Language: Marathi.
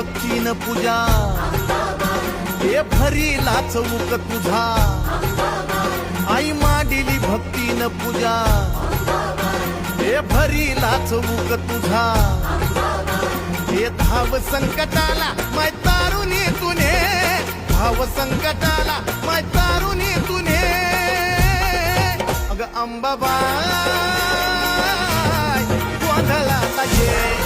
भक्तीन पूजा हे भरीला चौक तुझा आई मांडिली भक्तीन पूजा हे भरीला चौक तुझा हे धाव संकटाला माय तारुणी तुने धाव संकटाला माय तारुणी तुने अग अंबाबाई गोंधळाला ये